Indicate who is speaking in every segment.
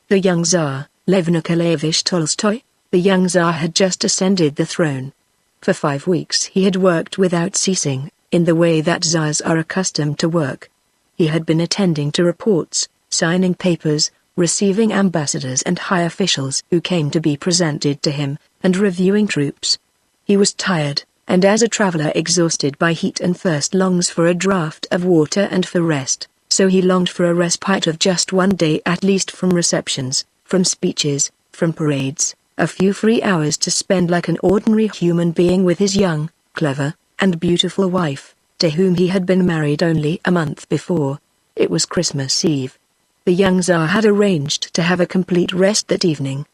Speaker 1: The young Tsar, Lev Nikolayevich Tolstoy, the young Tsar had just ascended the throne. For 5 weeks he had worked without ceasing, in the way that Tsars are accustomed to work. He had been attending to reports, signing papers, receiving ambassadors and high officials who came to be presented to him, and reviewing troops. He was tired, and as a traveler exhausted by heat and thirst longs for a draught of water and for rest, so he longed for a respite of just 1 day at least from receptions, from speeches, from parades, a few free hours to spend like an ordinary human being with his young, clever, and beautiful wife, to whom he had been married only a month before. It was Christmas Eve. The young Tsar had arranged to have a complete rest that evening.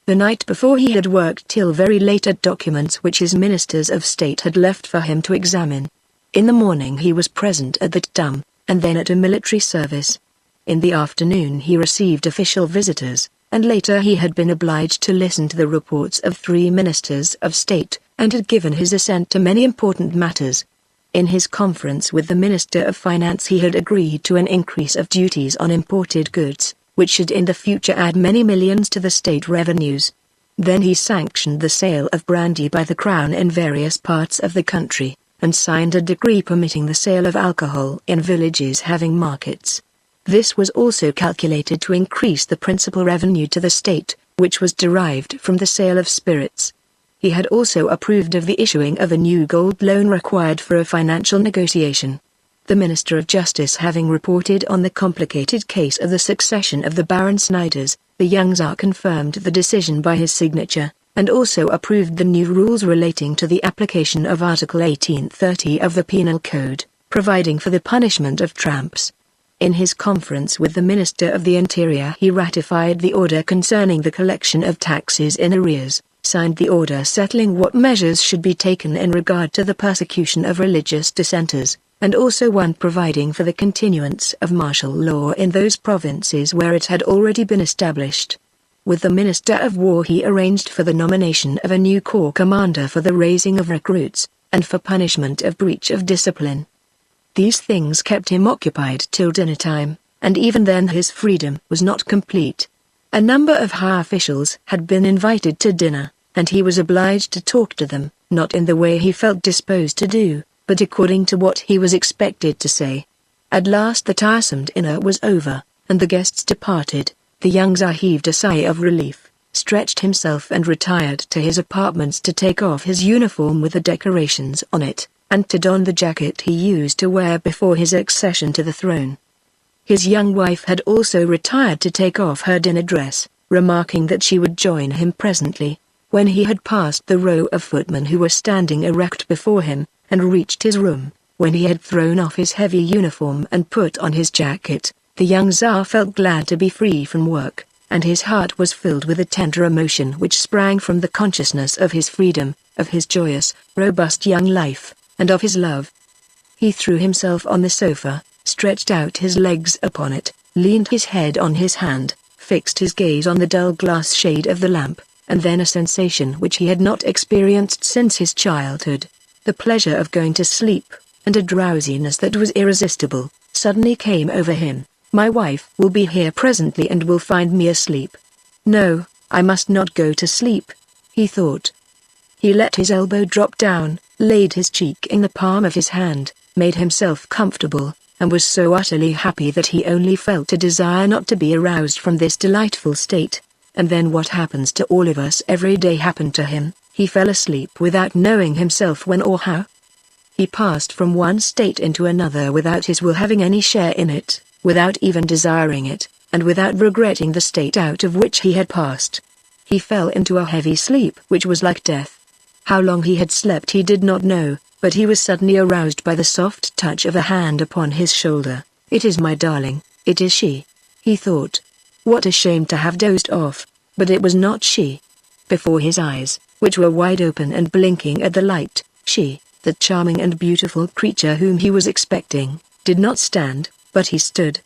Speaker 1: The night before he had worked till very late at documents which his ministers of state had left for him to examine. In the morning he was present at the Dum, and then at a military service. In the afternoon he received official visitors, and later he had been obliged to listen to the reports of 3 ministers of state, and had given his assent to many important matters. In his conference with the Minister of Finance he had agreed to an increase of duties on imported goods, which should in the future add many millions to the state revenues. Then he sanctioned the sale of brandy by the crown in various parts of the country, and signed a decree permitting the sale of alcohol in villages having markets. This was also calculated to increase the principal revenue to the state, which was derived from the sale of spirits. He had also approved of the issuing of a new gold loan required for a financial negotiation. The Minister of Justice having reported on the complicated case of the succession of the Baron Snyders, the young Tsar confirmed the decision by his signature, and also approved the new rules relating to the application of Article 1830 of the Penal Code, providing for the punishment of tramps. In his conference with the Minister of the Interior he ratified the order concerning the collection of taxes in arrears, signed the order settling what measures should be taken in regard to the persecution of religious dissenters, and also one providing for the continuance of martial law in those provinces where it had already been established. With the Minister of War he arranged for the nomination of a new corps commander for the raising of recruits, and for punishment of breach of discipline. These things kept him occupied till dinner time, and even then his freedom was not complete. A number of high officials had been invited to dinner, and he was obliged to talk to them, not in the way he felt disposed to do, but according to what he was expected to say. At last the tiresome dinner was over, and the guests departed. The young Tsar heaved a sigh of relief, stretched himself and retired to his apartments to take off his uniform with the decorations on it, and to don the jacket he used to wear before his accession to the throne. His young wife had also retired to take off her dinner dress, remarking that she would join him presently. When he had passed the row of footmen who were standing erect before him, and reached his room, when he had thrown off his heavy uniform and put on his jacket, the young Tsar felt glad to be free from work, and his heart was filled with a tender emotion which sprang from the consciousness of his freedom, of his joyous, robust young life, and of his love. He threw himself on the sofa, stretched out his legs upon it, leaned his head on his hand, fixed his gaze on the dull glass shade of the lamp, and then a sensation which he had not experienced since his childhood, the pleasure of going to sleep, and a drowsiness that was irresistible, suddenly came over him. My wife will be here presently and will find me asleep. No, I must not go to sleep, he thought. He let his elbow drop down, laid his cheek in the palm of his hand, made himself comfortable, and was so utterly happy that he only felt a desire not to be aroused from this delightful state. And then what happens to all of us every day happened to him. He fell asleep without knowing himself when or how. He passed from one state into another without his will having any share in it, without even desiring it, and without regretting the state out of which he had passed. He fell into a heavy sleep which was like death. How long he had slept he did not know, but he was suddenly aroused by the soft touch of a hand upon his shoulder. It is my darling, it is she, he thought. What a shame to have dozed off, but it was not she. Before his eyes, which were wide open and blinking at the light, she, the charming and beautiful creature whom he was expecting, did not stand, but he stood.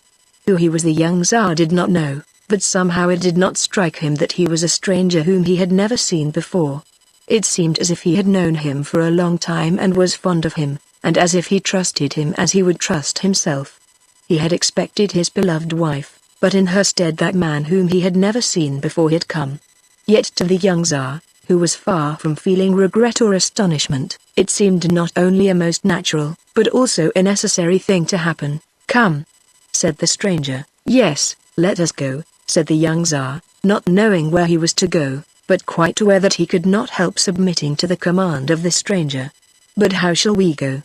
Speaker 1: Who he was the young Tsar did not know, but somehow it did not strike him that he was a stranger whom he had never seen before. It seemed as if he had known him for a long time and was fond of him, and as if he trusted him as he would trust himself. He had expected his beloved wife, but in her stead that man whom he had never seen before had come. Yet to the young Tsar, who was far from feeling regret or astonishment, it seemed not only a most natural, but also a necessary thing to happen. "Come," said the stranger. "Yes, let us go," said the young Tsar, not knowing where he was to go, but quite aware that he could not help submitting to the command of the stranger. "But how shall we go?"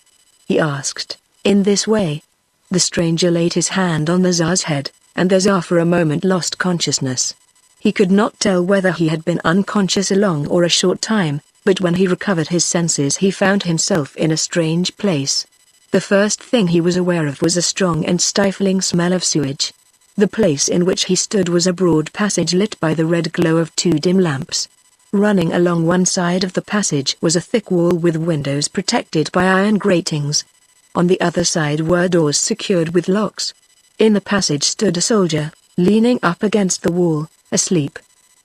Speaker 1: he asked. "In this way." The stranger laid his hand on the Tsar's head, and the Tsar for a moment lost consciousness. He could not tell whether he had been unconscious a long or a short time, but when he recovered his senses he found himself in a strange place. The first thing he was aware of was a strong and stifling smell of sewage. The place in which he stood was a broad passage lit by the red glow of two dim lamps. Running along one side of the passage was a thick wall with windows protected by iron gratings. On the other side were doors secured with locks. In the passage stood a soldier, leaning up against the wall, asleep.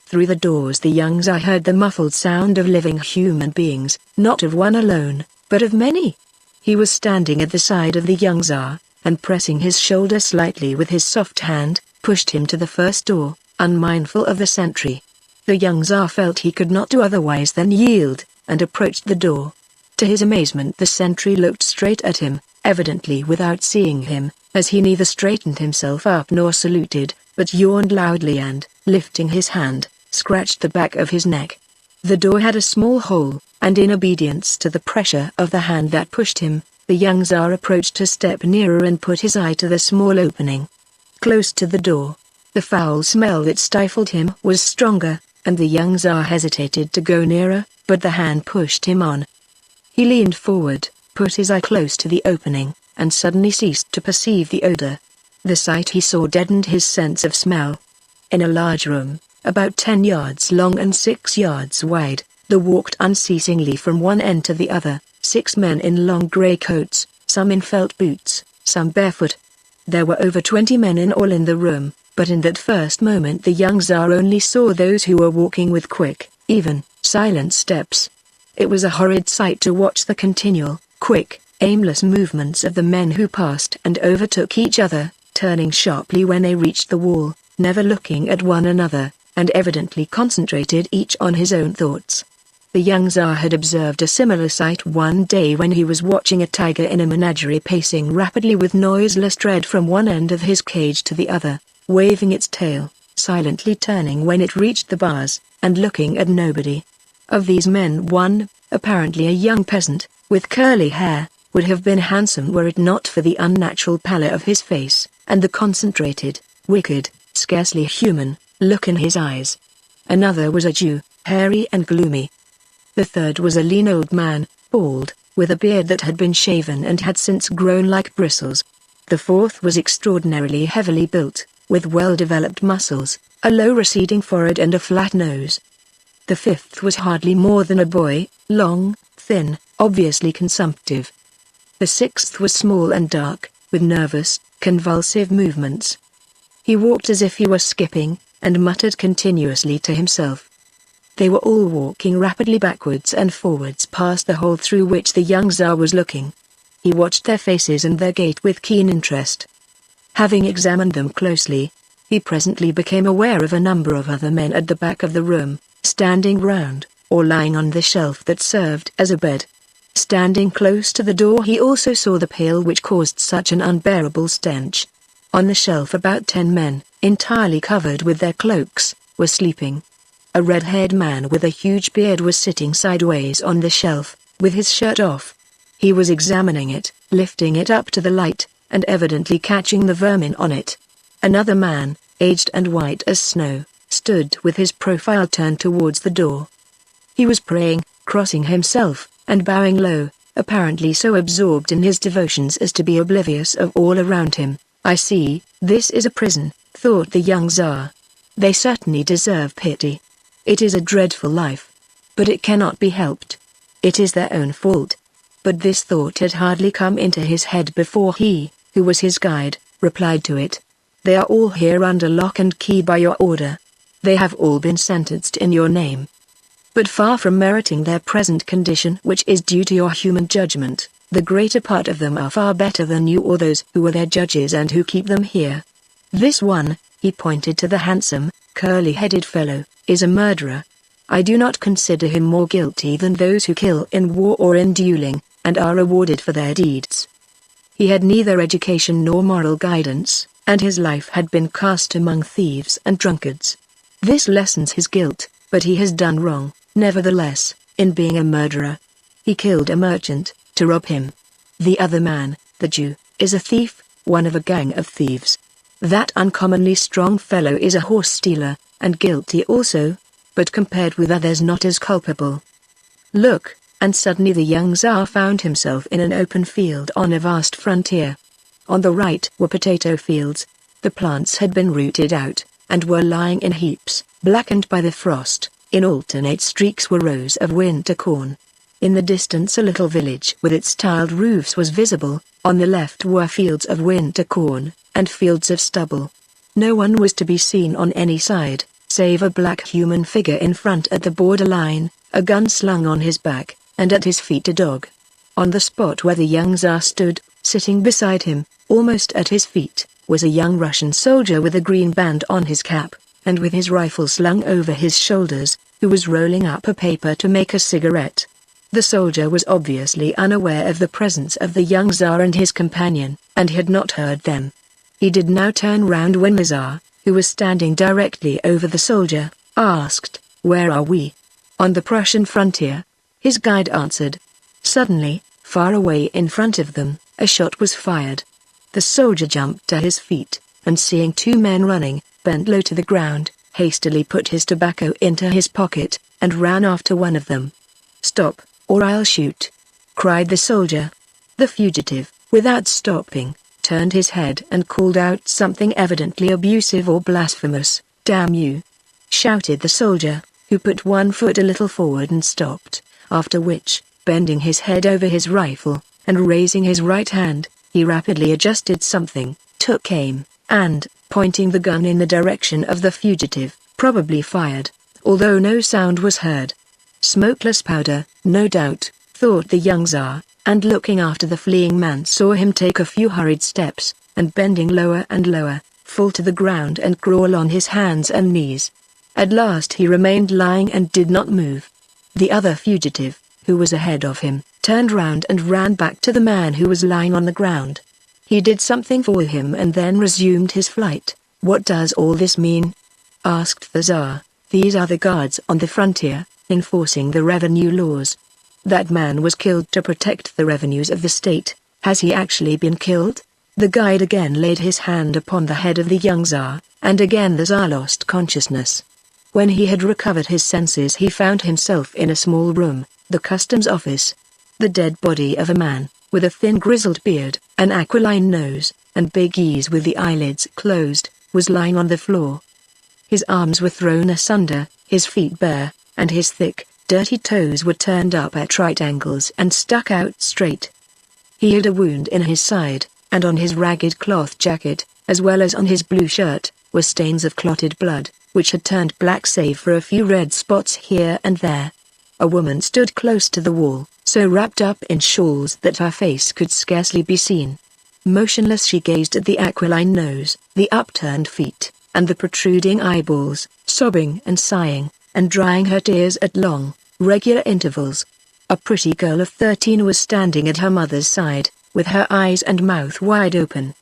Speaker 1: Through the doors the young Tsar heard the muffled sound of living human beings, not of one alone, but of many. He was standing at the side of the young Tsar, and pressing his shoulder slightly with his soft hand, pushed him to the first door, unmindful of the sentry. The young Tsar felt he could not do otherwise than yield, and approached the door. To his amazement the sentry looked straight at him, evidently without seeing him, as he neither straightened himself up nor saluted, but yawned loudly and, lifting his hand, scratched the back of his neck. The door had a small hole, and in obedience to the pressure of the hand that pushed him, the young Tsar approached a step nearer and put his eye to the small opening. Close to the door, the foul smell that stifled him was stronger, and the young Tsar hesitated to go nearer, but the hand pushed him on. He leaned forward, put his eye close to the opening, and suddenly ceased to perceive the odor. The sight he saw deadened his sense of smell. In a large room, about 10 yards long and 6 yards wide, there walked unceasingly from one end to the other, 6 men in long grey coats, some in felt boots, some barefoot. There were over 20 men in all in the room, but in that first moment the young Tsar only saw those who were walking with quick, even, silent steps. It was a horrid sight to watch the continual, quick, aimless movements of the men who passed and overtook each other, turning sharply when they reached the wall, never looking at one another, and evidently concentrated each on his own thoughts. The young Tsar had observed a similar sight one day when he was watching a tiger in a menagerie pacing rapidly with noiseless tread from one end of his cage to the other, waving its tail, silently turning when it reached the bars, and looking at nobody. Of these men one, apparently a young peasant, with curly hair, would have been handsome were it not for the unnatural pallor of his face, and the concentrated, wicked, scarcely human, look in his eyes. Another was a Jew, hairy and gloomy. The third was a lean old man, bald, with a beard that had been shaven and had since grown like bristles. The fourth was extraordinarily heavily built, with well-developed muscles, a low receding forehead and a flat nose. The fifth was hardly more than a boy, long, thin, obviously consumptive. The sixth was small and dark, with nervous, convulsive movements. He walked as if he were skipping, and muttered continuously to himself. They were all walking rapidly backwards and forwards past the hole through which the young Tsar was looking. He watched their faces and their gait with keen interest. Having examined them closely, he presently became aware of a number of other men at the back of the room, standing round, or lying on the shelf that served as a bed. Standing close to the door he also saw the pail which caused such an unbearable stench. On the shelf about 10 men, entirely covered with their cloaks, were sleeping. A red-haired man with a huge beard was sitting sideways on the shelf, with his shirt off. He was examining it, lifting it up to the light, and evidently catching the vermin on it. Another man, aged and white as snow, stood with his profile turned towards the door. He was praying, crossing himself, and bowing low, apparently so absorbed in his devotions as to be oblivious of all around him. "I see, this is a prison," thought the young Tsar. "They certainly deserve pity. It is a dreadful life. But it cannot be helped. It is their own fault." But this thought had hardly come into his head before he, who was his guide, replied to it. "They are all here under lock and key by your order. They have all been sentenced in your name. But far from meriting their present condition which is due to your human judgment, the greater part of them are far better than you or those who were their judges and who keep them here. This one," He pointed to the handsome, curly-headed fellow, is a murderer. I do not consider him more guilty than those who kill in war or in dueling, and are rewarded for their deeds. He had neither education nor moral guidance, and his life had been cast among thieves and drunkards. This lessens his guilt, but he has done wrong, nevertheless, in being a murderer. He killed a merchant, to rob him. The other man, the Jew, is a thief, one of a gang of thieves. That uncommonly strong fellow is a horse stealer, and guilty also, but compared with others not as culpable. Look, and suddenly the young Tsar found himself in an open field on a vast frontier. On the right were potato fields. The plants had been rooted out, and were lying in heaps, blackened by the frost. In alternate streaks were rows of winter corn. In the distance a little village with its tiled roofs was visible. On the left were fields of winter corn, and fields of stubble. No one was to be seen on any side, save a black human figure in front at the borderline, a gun slung on his back, and at his feet a dog. On the spot where the young Tsar stood, sitting beside him, almost at his feet, was a young Russian soldier with a green band on his cap, and with his rifle slung over his shoulders, who was rolling up a paper to make a cigarette. The soldier was obviously unaware of the presence of the young Tsar and his companion, and had not heard them. He did now turn round when the Tsar, who was standing directly over the soldier, asked, "Where are we?" "On the Prussian frontier," his guide answered. Suddenly, far away in front of them, a shot was fired. The soldier jumped to his feet, and seeing two men running, bent low to the ground, hastily put his tobacco into his pocket, and ran after one of them. "Stop, or I'll shoot!" cried the soldier. The fugitive, without stopping, turned his head and called out something evidently abusive or blasphemous. "Damn you!" shouted the soldier, who put one foot a little forward and stopped, after which, bending his head over his rifle, and raising his right hand, he rapidly adjusted something, took aim, and, pointing the gun in the direction of the fugitive, probably fired, although no sound was heard. Smokeless powder, no doubt, thought the young Tsar, and looking after the fleeing man saw him take a few hurried steps, and bending lower and lower, fall to the ground and crawl on his hands and knees. At last he remained lying and did not move. The other fugitive, who was ahead of him, turned round and ran back to the man who was lying on the ground. He did something for him and then resumed his flight. "What does all this mean?" asked the Tsar. "These are the guards on the frontier, enforcing the revenue laws. That man was killed to protect the revenues of the state. Has he actually been killed?" The guide again laid his hand upon the head of the young Tsar, and again the Tsar lost consciousness. When he had recovered his senses he found himself in a small room, the customs office. The dead body of a man, with a thin grizzled beard, an aquiline nose, and big eyes with the eyelids closed, was lying on the floor. His arms were thrown asunder, his feet bare, and his thick, dirty toes were turned up at right angles and stuck out straight. He had a wound in his side, and on his ragged cloth jacket, as well as on his blue shirt, were stains of clotted blood, which had turned black save for a few red spots here and there. A woman stood close to the wall, so wrapped up in shawls that her face could scarcely be seen. Motionless she gazed at the aquiline nose, the upturned feet, and the protruding eyeballs, sobbing and sighing, and drying her tears at long, regular intervals. A pretty girl of 13 was standing at her mother's side, with her eyes and mouth wide open.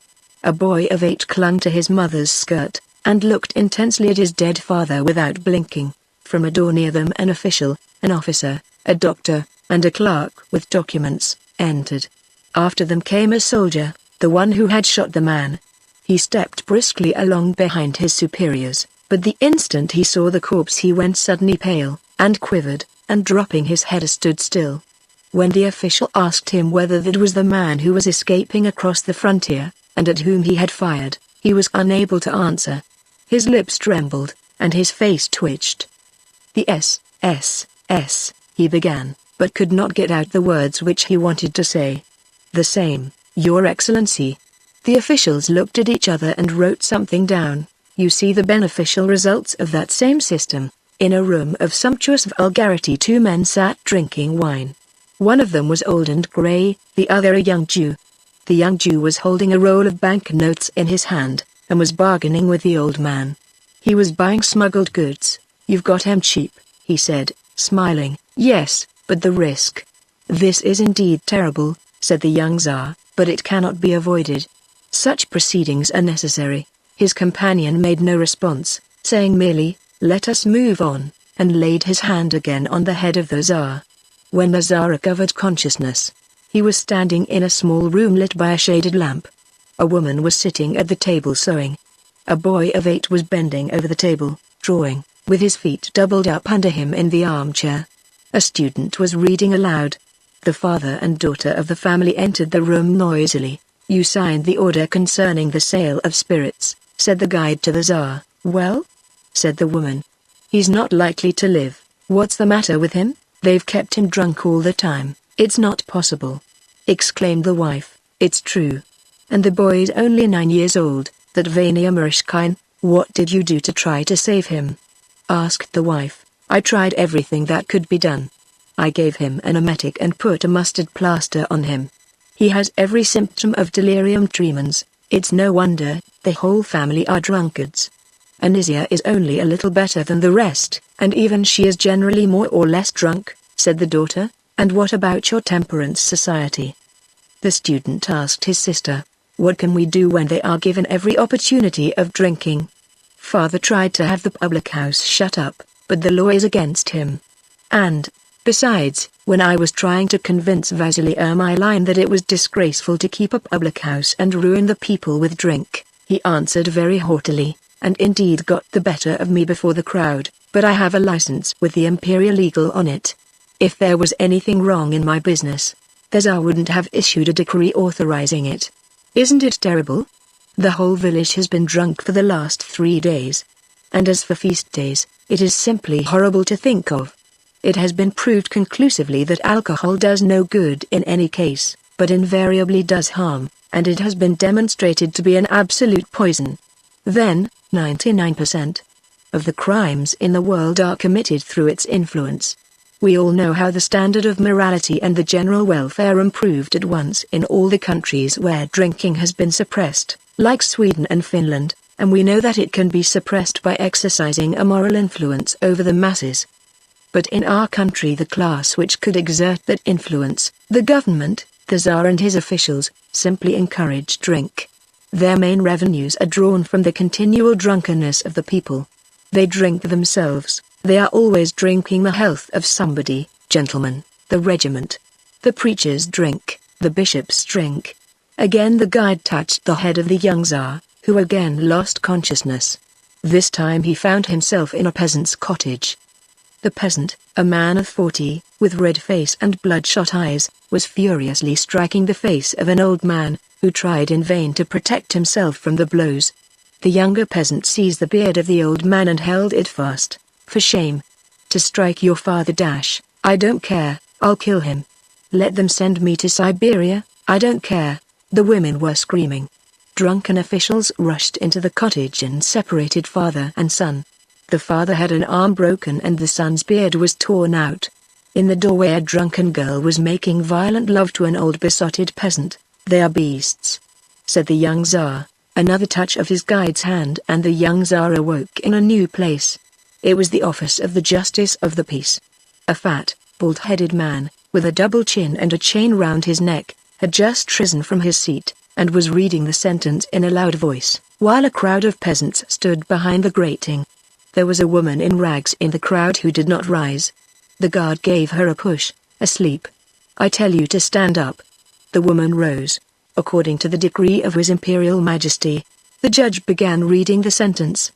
Speaker 1: A boy of 8 clung to his mother's skirt, and looked intensely at his dead father without blinking. From a door near them an official, an officer, a doctor, and a clerk with documents, entered. After them came a soldier, the one who had shot the man. He stepped briskly along behind his superiors, but the instant he saw the corpse he went suddenly pale, and quivered, and dropping his head stood still. When the official asked him whether that was the man who was escaping across the frontier, and at whom he had fired, he was unable to answer. His lips trembled, and his face twitched. "The S, he began, but could not get out the words which he wanted to say. "The same, Your Excellency." The officials looked at each other and wrote something down. "You see the beneficial results of that same system." In a room of sumptuous vulgarity 2 men sat drinking wine. One of them was old and grey, the other a young Jew. The young Jew was holding a roll of banknotes in his hand, and was bargaining with the old man. He was buying smuggled goods. "You've got 'em cheap," he said, smiling. "Yes, but the risk." "This is indeed terrible," said the young Tsar, "but it cannot be avoided. Such proceedings are necessary." His companion made no response, saying merely, "Let us move on," and laid his hand again on the head of the Tsar. When the Tsar recovered consciousness, he was standing in a small room lit by a shaded lamp. A woman was sitting at the table sewing. A boy of 8 was bending over the table, drawing, with his feet doubled up under him in the armchair. A student was reading aloud. The father and daughter of the family entered the room noisily. "You signed the order concerning the sale of spirits," said the guide to the Tsar. "Well?" said the woman. "He's not likely to live." "What's the matter with him? They've kept him drunk all the time." "It's not possible," exclaimed the wife. "It's true. And the boy's only 9 years old, that Vania Marishkine. What did you do to try to save him?" asked the wife. "I tried everything that could be done. I gave him an emetic and put a mustard plaster on him. He has every symptom of delirium tremens. It's no wonder, the whole family are drunkards. Anisia is only a little better than the rest, and even she is generally more or less drunk," said the daughter. "And what about your temperance society?" The student asked his sister. "What can we do when they are given every opportunity of drinking?" "Father tried to have the public house shut up, but the law is against him. And, besides, when I was trying to convince Vasily Ermylin that it was disgraceful to keep a public house and ruin the people with drink, he answered very haughtily, and indeed got the better of me before the crowd, but I have a license with the Imperial Eagle on it. If there was anything wrong in my business, the Tsar wouldn't have issued a decree authorizing it. Isn't it terrible? The whole village has been drunk for the last 3 days. And as for feast days, it is simply horrible to think of. It has been proved conclusively that alcohol does no good in any case, but invariably does harm, and it has been demonstrated to be an absolute poison. Then, 99% of the crimes in the world are committed through its influence. We all know how the standard of morality and the general welfare improved at once in all the countries where drinking has been suppressed, like Sweden and Finland, and we know that it can be suppressed by exercising a moral influence over the masses. But in our country the class which could exert that influence, the government, the Tsar and his officials, simply encourage drink. Their main revenues are drawn from the continual drunkenness of the people. They drink themselves. They are always drinking the health of somebody, gentlemen, the regiment. The preachers drink, the bishops drink. Again the guide touched the head of the young Tsar, who again lost consciousness. This time he found himself in a peasant's cottage. The peasant, a man of 40, with red face and bloodshot eyes, was furiously striking the face of an old man, who tried in vain to protect himself from the blows. The younger peasant seized the beard of the old man and held it fast. "For shame! To strike your father dash, I don't care, I'll kill him. Let them send me to Siberia, I don't care," the women were screaming. Drunken officials rushed into the cottage and separated father and son. The father had an arm broken and the son's beard was torn out. In the doorway a drunken girl was making violent love to an old besotted peasant. "They are beasts," said the young Tsar. Another touch of his guide's hand and the young Tsar awoke in a new place. It was the office of the Justice of the Peace. A fat, bald-headed man, with a double chin and a chain round his neck, had just risen from his seat, and was reading the sentence in a loud voice, while a crowd of peasants stood behind the grating. There was a woman in rags in the crowd who did not rise. The guard gave her a push. "Asleep. I tell you to stand up." The woman rose. According to the decree of His Imperial Majesty, the judge began reading the sentence.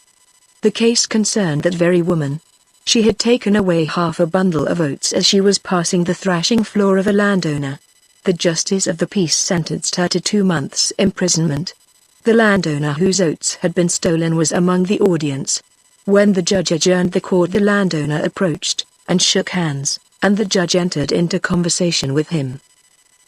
Speaker 1: The case concerned that very woman. She had taken away half a bundle of oats as she was passing the thrashing floor of a landowner. The Justice of the Peace sentenced her to 2 months' imprisonment. The landowner whose oats had been stolen was among the audience. When the judge adjourned the court, the landowner approached, and shook hands, and the judge entered into conversation with him.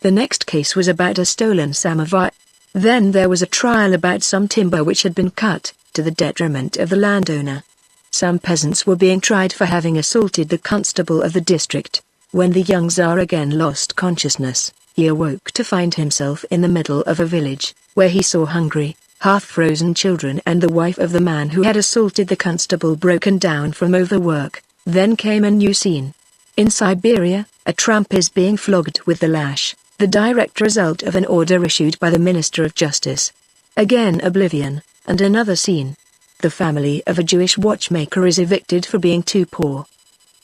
Speaker 1: The next case was about a stolen samovar. Then there was a trial about some timber which had been cut, to the detriment of the landowner. Some peasants were being tried for having assaulted the constable of the district. When the young Tsar again lost consciousness, he awoke to find himself in the middle of a village, where he saw hungry, half-frozen children and the wife of the man who had assaulted the constable broken down from overwork. Then came a new scene. In Siberia, a tramp is being flogged with the lash, the direct result of an order issued by the Minister of Justice. Again oblivion, and another scene. The family of a Jewish watchmaker is evicted for being too poor.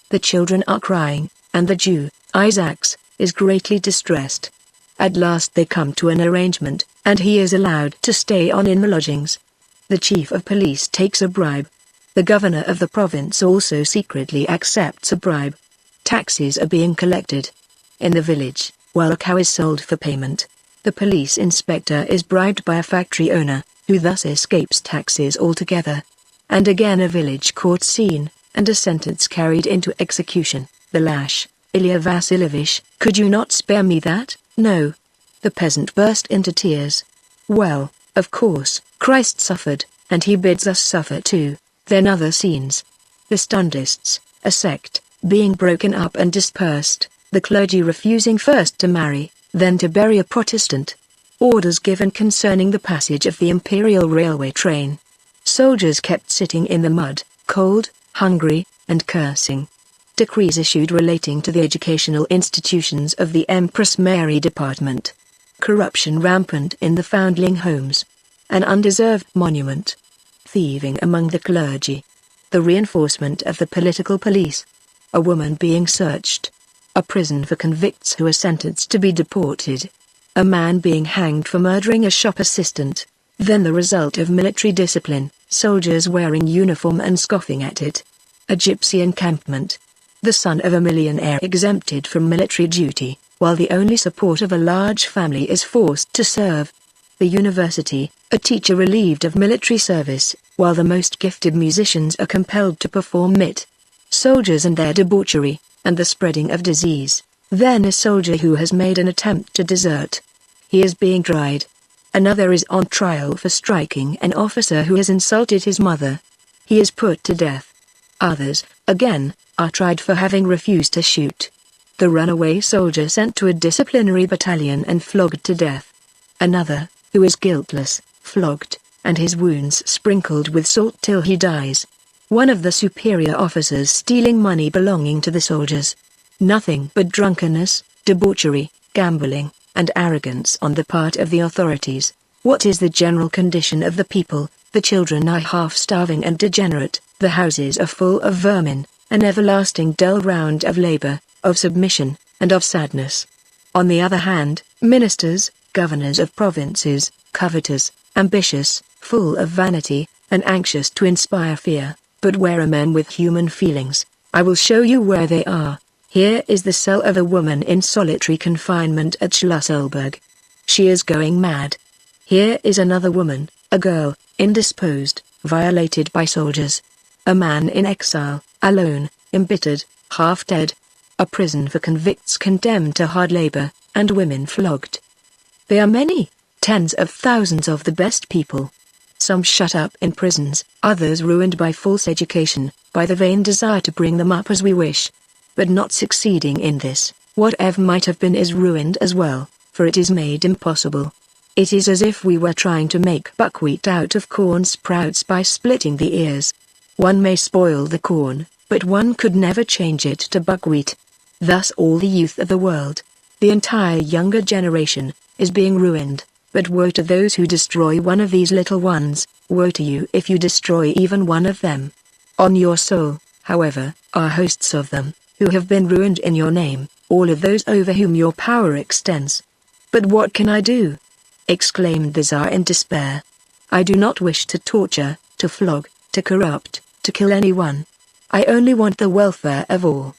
Speaker 1: The children are crying, and the Jew, Isaacs, is greatly distressed. At last they come to an arrangement, and he is allowed to stay on in the lodgings. The chief of police takes a bribe. The governor of the province also secretly accepts a bribe. Taxes are being collected. In the village, while a cow is sold for payment, the police inspector is bribed by a factory owner, who thus escapes taxes altogether. And again a village court scene, and a sentence carried into execution, the lash. Ilya Vasilievich, could you not spare me that? No. The peasant burst into tears. Well, of course, Christ suffered, and he bids us suffer too. Then other scenes. The Stundists, a sect, being broken up and dispersed, the clergy refusing first to marry, then to bury a Protestant. Orders given concerning the passage of the imperial railway train. Soldiers kept sitting in the mud, cold, hungry, and cursing. Decrees issued relating to the educational institutions of the Empress Mary Department. Corruption rampant in the foundling homes. An undeserved monument. Thieving among the clergy. The reinforcement of the political police. A woman being searched. A prison for convicts who are sentenced to be deported. A man being hanged for murdering a shop assistant. Then the result of military discipline, soldiers wearing uniform and scoffing at it. A gypsy encampment. The son of a millionaire exempted from military duty, while the only support of a large family is forced to serve. The university, a teacher relieved of military service, while the most gifted musicians are compelled to perform it. Soldiers and their debauchery, and the spreading of disease. Then a soldier who has made an attempt to desert. He is being tried. Another is on trial for striking an officer who has insulted his mother. He is put to death. Others, again, are tried for having refused to shoot. The runaway soldier sent to a disciplinary battalion and flogged to death. Another, who is guiltless, flogged, and his wounds sprinkled with salt till he dies. One of the superior officers stealing money belonging to the soldiers. Nothing but drunkenness, debauchery, gambling, and arrogance on the part of the authorities. What is the general condition of the people? The children are half-starving and degenerate, the houses are full of vermin, an everlasting dull round of labor, of submission, and of sadness. On the other hand, ministers, governors of provinces, covetous, ambitious, full of vanity, and anxious to inspire fear. But where are men with human feelings? I will show you where they are. Here is the cell of a woman in solitary confinement at Schlüsselburg. She is going mad. Here is another woman, a girl, indisposed, violated by soldiers. A man in exile, alone, embittered, half dead. A prison for convicts condemned to hard labor, and women flogged. They are many, tens of thousands of the best people. Some shut up in prisons, others ruined by false education, by the vain desire to bring them up as we wish. But not succeeding in this, whatever might have been is ruined as well, for it is made impossible. It is as if we were trying to make buckwheat out of corn sprouts by splitting the ears. One may spoil the corn, but one could never change it to buckwheat. Thus all the youth of the world, the entire younger generation, is being ruined. But woe to those who destroy one of these little ones, woe to you if you destroy even one of them. On your soul, however, are hosts of them, who have been ruined in your name, all of those over whom your power extends. But what can I do? Exclaimed the Tsar in despair. I do not wish to torture, to flog, to corrupt, to kill anyone. I only want the welfare of all.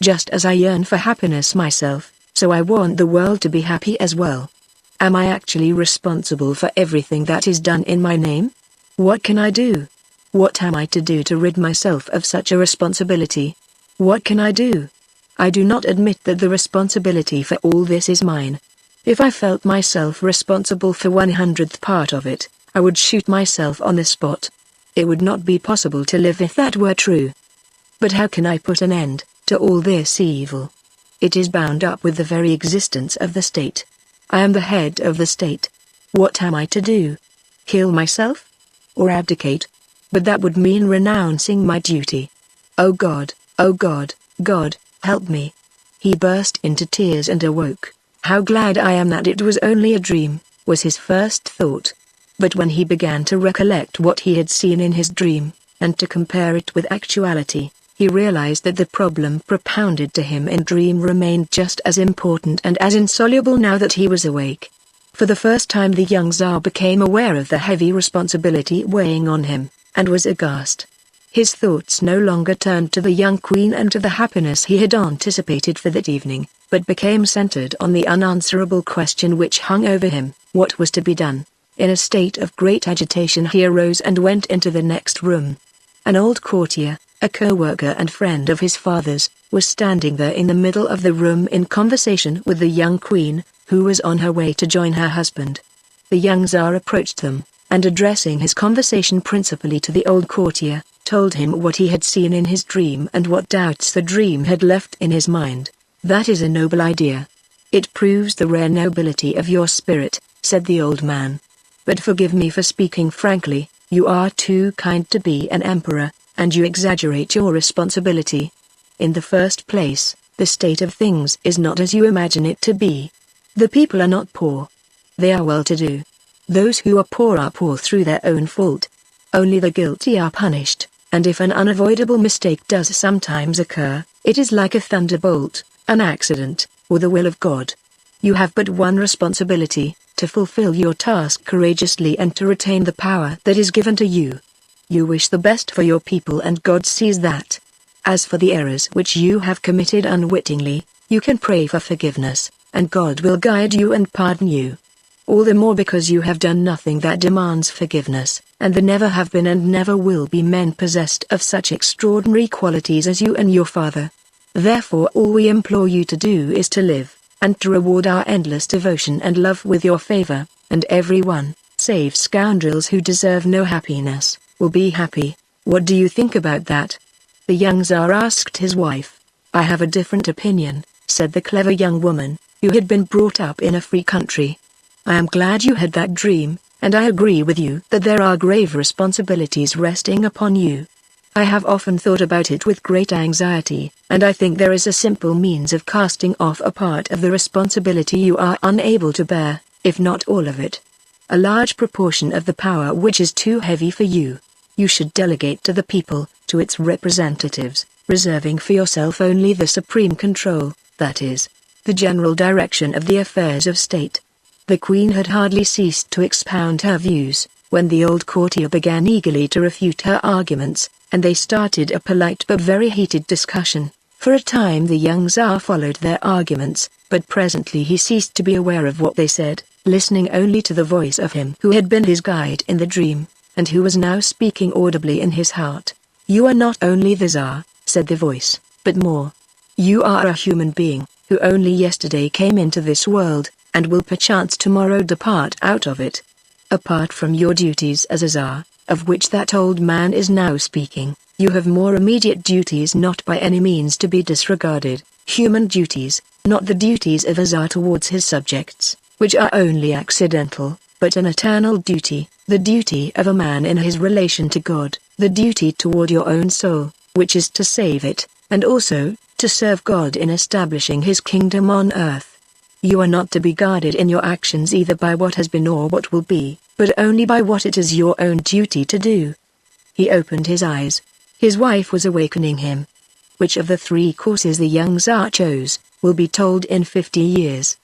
Speaker 1: Just as I yearn for happiness myself, so I want the world to be happy as well. Am I actually responsible for everything that is done in my name? What can I do? What am I to do to rid myself of such a responsibility? What can I do? I do not admit that the responsibility for all this is mine. If I felt myself responsible for 100th part of it, I would shoot myself on the spot. It would not be possible to live if that were true. But how can I put an end to all this evil? It is bound up with the very existence of the state. I am the head of the state. What am I to do? Kill myself? Or abdicate? But that would mean renouncing my duty. Oh God, God, help me. He burst into tears and awoke. How glad I am that it was only a dream, was his first thought. But when he began to recollect what he had seen in his dream, and to compare it with actuality, he realized that the problem propounded to him in dream remained just as important and as insoluble now that he was awake. For the first time the young Tsar became aware of the heavy responsibility weighing on him, and was aghast. His thoughts no longer turned to the young queen and to the happiness he had anticipated for that evening, but became centered on the unanswerable question which hung over him: what was to be done? In a state of great agitation he arose and went into the next room. An old courtier, a co-worker and friend of his father's, was standing there in the middle of the room in conversation with the young queen, who was on her way to join her husband. The young Tsar approached them, and addressing his conversation principally to the old courtier, told him what he had seen in his dream and what doubts the dream had left in his mind. "That is a noble idea. It proves the rare nobility of your spirit," said the old man. "But forgive me for speaking frankly, you are too kind to be an emperor, and you exaggerate your responsibility. In the first place, the state of things is not as you imagine it to be. The people are not poor. They are well-to-do. Those who are poor through their own fault. Only the guilty are punished, and if an unavoidable mistake does sometimes occur, it is like a thunderbolt, an accident, or the will of God. You have but one responsibility: to fulfill your task courageously and to retain the power that is given to you. You wish the best for your people and God sees that. As for the errors which you have committed unwittingly, you can pray for forgiveness, and God will guide you and pardon you. All the more because you have done nothing that demands forgiveness, and there never have been and never will be men possessed of such extraordinary qualities as you and your father. Therefore all we implore you to do is to live, and to reward our endless devotion and love with your favor, and everyone, save scoundrels who deserve no happiness, will be happy. What do you think about that?" The young Tsar asked his wife. "I have a different opinion," said the clever young woman, who had been brought up in a free country. "I am glad you had that dream, and I agree with you that there are grave responsibilities resting upon you. I have often thought about it with great anxiety, and I think there is a simple means of casting off a part of the responsibility you are unable to bear, if not all of it. A large proportion of the power which is too heavy for you, you should delegate to the people, to its representatives, reserving for yourself only the supreme control, that is, the general direction of the affairs of state." The queen had hardly ceased to expound her views, when the old courtier began eagerly to refute her arguments, and they started a polite but very heated discussion. For a time the young Tsar followed their arguments, but presently he ceased to be aware of what they said, listening only to the voice of him who had been his guide in the dream, and who was now speaking audibly in his heart. "You are not only the Tsar," said the voice, "but more. You are a human being, who only yesterday came into this world, and will perchance tomorrow depart out of it. Apart from your duties as a Tsar, of which that old man is now speaking, you have more immediate duties not by any means to be disregarded, human duties, not the duties of a Tsar towards his subjects, which are only accidental, but an eternal duty, the duty of a man in his relation to God, the duty toward your own soul, which is to save it, and also, to serve God in establishing his kingdom on earth. You are not to be guided in your actions either by what has been or what will be, but only by what it is your own duty to do." He opened his eyes. His wife was awakening him. Which of the three courses the young Tsar chose, will be told in 50 years.